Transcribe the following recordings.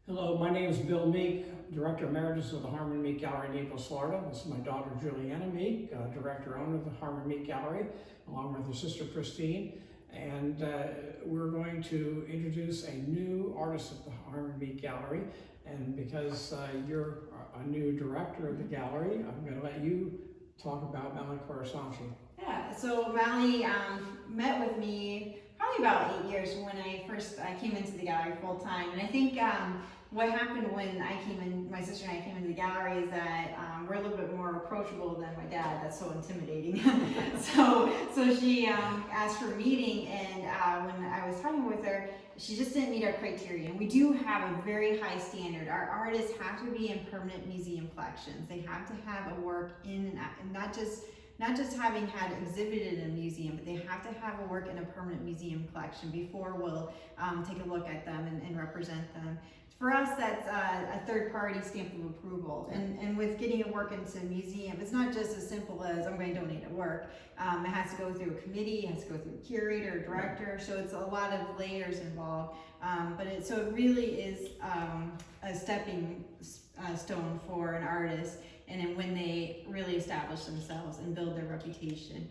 Hello, my name is Bill Meek, Director Emeritus of the Harmon Meek Gallery in Naples, Florida. This is my daughter Juliana Meek, Director-Owner of the Harmon Meek Gallery, along with her sister Christine. And we're going to introduce a new artist at the Harmon Meek Gallery. And because you're a new director of the gallery, I'm going to let you talk about Mally Khorasantchi. Yeah, so Mally met with me probably about 8 years when I came into the gallery full time. And I think what happened when I came in, my sister and I came into the gallery, is that we're a little bit more approachable than my dad. That's so intimidating. so she asked for a meeting, and when I was talking with her, she just didn't meet our criteria. And we do have a very high standard. Our artists have to be in permanent museum collections. They have to have a work in and not just having had exhibited in a museum, but they have to have a work in a permanent museum collection before we'll take a look at them and represent them. For us, that's a third-party stamp of approval. And with getting a work into a museum, it's not just as simple as I'm going to donate a work. It has to go through a committee, it has to go through a curator, a director, so it's a lot of layers involved. So it really is a stepping stone for an artist, and then when they really establish themselves and build their reputation.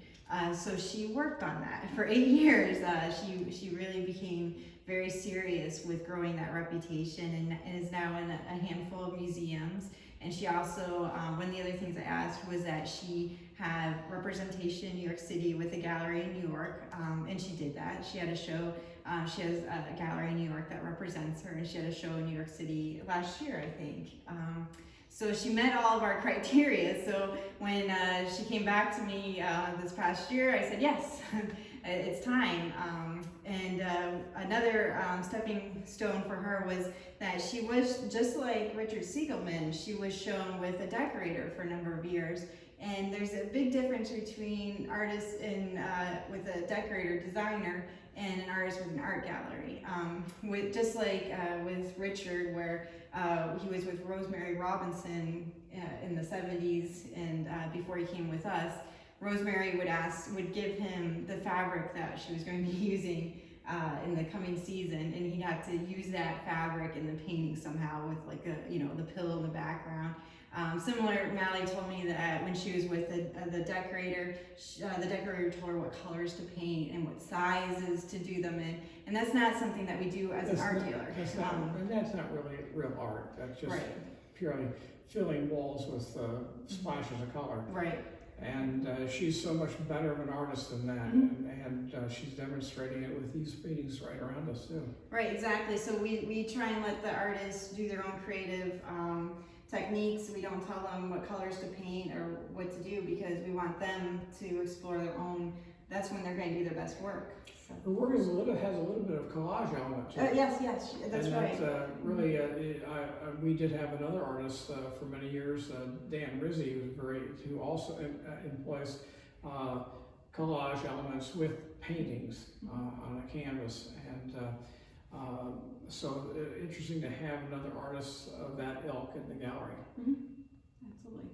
So she worked on that for 8 years. She really became very serious with growing that reputation, and is now in a handful of museums. And she also, one of the other things I asked was that she had representation in New York City with a gallery in New York, and she did that. She had a show, she has a gallery in New York that represents her, and she had a show in New York City last year, I think. So she met all of our criteria. So when she came back to me this past year, I said, yes, it's time. Another stepping stone for her was that she was, just like Richard Siegelman, she was shown with a decorator for a number of years. And there's a big difference between artists with a decorator, designer, and an artist with an art gallery. Just like with Richard, where he was with Rosemary Robinson in the 70s, and before he came with us, Rosemary would give him the fabric that she was going to be using in the coming season, and he'd have to use that fabric in the painting somehow with like the pillow in the background. Similar, Mally told me that when she was with the decorator, the decorator told her what colors to paint and what sizes to do them in, and that's not something that we do as an art dealer. That's not really real art. That's just purely filling walls with splashes of color. Right. And she's so much better of an artist than that, and she's demonstrating it with these paintings right around us too. Right, exactly. So we try and let the artists do their own creative techniques. We don't tell them what colors to paint or what to do, because we want them to explore their own. That's when they're going to do their best work. So. The work has a little bit of collage element to it. Yes, that's and right. That, really, we did have another artist for many years, Dan Rizzi, who also employs collage elements with paintings on a canvas, and so interesting to have another artist of that ilk in the gallery. Absolutely.